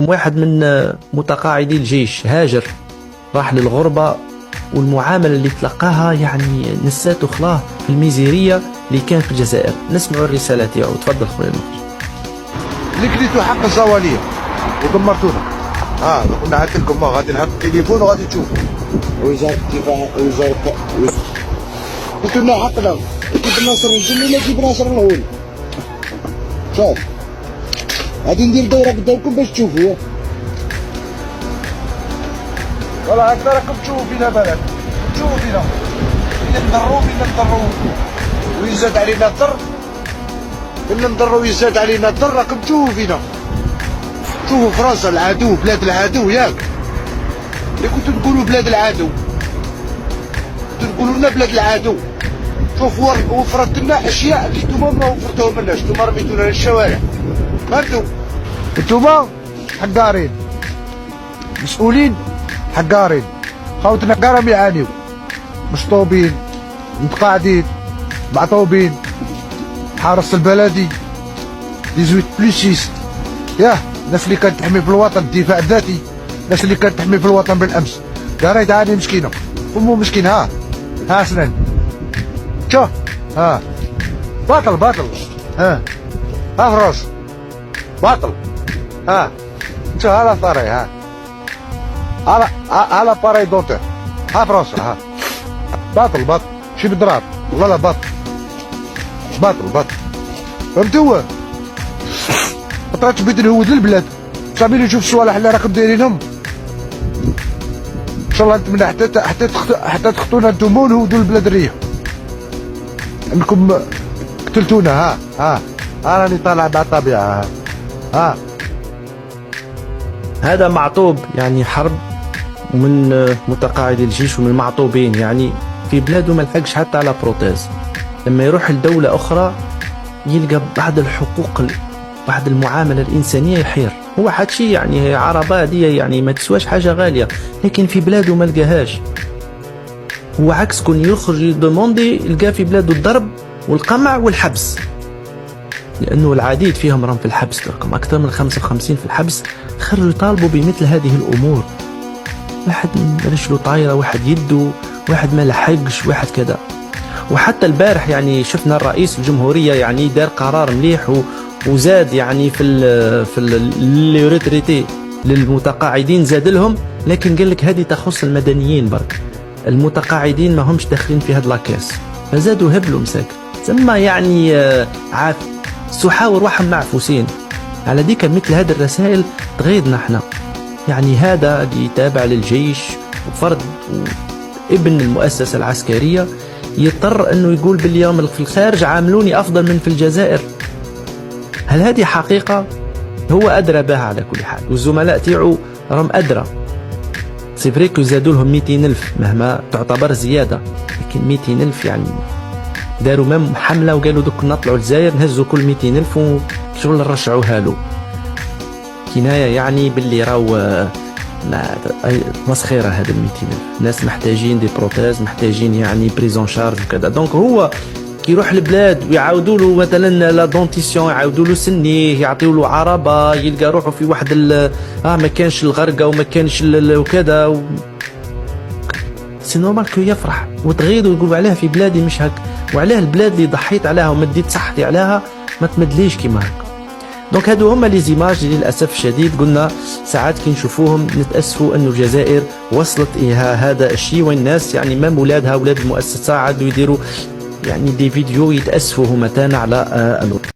واحد من متقاعدي الجيش هاجر، راح للغربة، والمعاملة اللي تلقاها يعني نساته خلاه في الميزيرية اللي كان في الجزائر. نسمعوا الرسالة تاعو. تفضل خويا المخرج. اللي كليتو حق الزوالية ودمرتونا. كنا عدت لكم غادي نحط التليفون وغادي تشوفوا. وزارة الدفاع قلت لنا حقنا كيف ناصر الجن ولا كيف ناصر الهول. شوف غادي ندير دورة قدامكم باش تشوفوا. والله هكذا راكم تشوفوا فينا بالك، تشوفوا فينا فينا نضروا ويزاد علينا الضر، فينا نضروا ويزاد علينا الضر. راكم تشوفوا فينا، شوفوا فرنسا العدو، بلاد العدو ياك. اللي كنتو تقولوا بلاد العدو كنتو تقولوا لنا بلاد العدو. شوفوا وفرت لنا اشياء اللي نتوما ما وفرتوها لناش، نتوما رميتونا للشوارع. فهمتوا؟ نتوما حقارين، مسؤولين حقارين، خوتنا كارم يعانيو، مشطوبين متقاعدين معطوبين. حارس البلدي 18+6 ياه، الناس اللي كانت تحمي في الوطن الدفاع الذاتي، الناس اللي كانت تحمي في الوطن بالامس داري تعاني مسكينه، امه مسكينه. ها سنان شوف، باطل ها فراس باطل. شوف هذا طاري، هلا باري دونتر. فرنسا باطل شي بالدراب والله لا باطل. فهمتوا؟ ما طلعتش بيد نهود للبلاد. صافي نشوف الصوالح اللي راكم دايرينهم. ان شاء الله نتمنى حتى تخطونا نتوما ونهودوا البلاد الريح. انكم قتلتونا. راني طالع مع الطبيعه. هذا معطوب، يعني حرب من متقاعدي الجيش ومن المعطوبين، يعني في بلاده ما لحقش حتى على بروتيز. لما يروح لدولة أخرى يلقى بعض الحقوق، بعض المعاملة الإنسانية يحير. هو حكي يعني عربة هذه يعني ما تسواش حاجة غالية، لكن في بلاده ما لقاهاش. هو عكس كون يخرج يدوموندي، يلقى في بلاده الضرب والقمع والحبس، لأنه العديد فيهم راهم في الحبس، تركم أكثر من 55 في الحبس. خرجوا يطالبوا بمثل هذه الأمور. واحد رجله طايرة، واحد يده، واحد ما لحقش، واحد كذا. وحتى البارح يعني شفنا الرئيس الجمهورية يعني دار قرار مليح وزاد يعني في لي ريتريتي للمتقاعدين زاد لهم، لكن قال لك هذه تخص المدنيين برك، المتقاعدين ما همش داخلين في هاد لاكاس، فزادوا هبلوا مساك. ثم يعني عاف سحاور واحد معفوسين على ديك. مثل هذه الرسائل تغيظنا احنا. يعني هذا اللي تابع للجيش وفرد ابن المؤسسة العسكرية يضطر انه يقول باليوم في الخارج عاملوني افضل من في الجزائر. هل هذه حقيقة؟ هو ادرى بها على كل حال، والزملاء تاعو راهم ادرى. سي فري كو زادوا لهم 200,000 مهما تعتبر زيادة، لكن 200,000 يعني داروا مام حملة وقالوا دوك نطلعوا الجزائر نهزوا كل 200,000 وشغل نرجعوها له. كناية يعني باللي راهو مسخرة هذا 200,000. الناس محتاجين دي بروتيز، محتاجين يعني بريزون شارج وكذا. دونك هو كي يروح البلاد ويعاودوا له مثلا لا دونتيسيون، يعاودوا له سنيه، يعطيوا له عربة، يلقى روحه في واحد ما كانش الغرقة وما كانش وكذا سي نورمال كو يفرح وتغيظ ويقول عليها في بلادي مش هك، وعليها البلاد اللي ضحيت عليها ومديت صحتي عليها ما تمدليش كيما هكا. دونك هادو هما لي زيماج للاسف الشديد قلنا ساعات كي نشوفوهم نتاسفوا انه الجزائر وصلت هذا الشيء، والناس يعني ما اولادها اولاد المؤسسه عادوا يديروا يعني دي فيديو يتاسفوا هما تانا على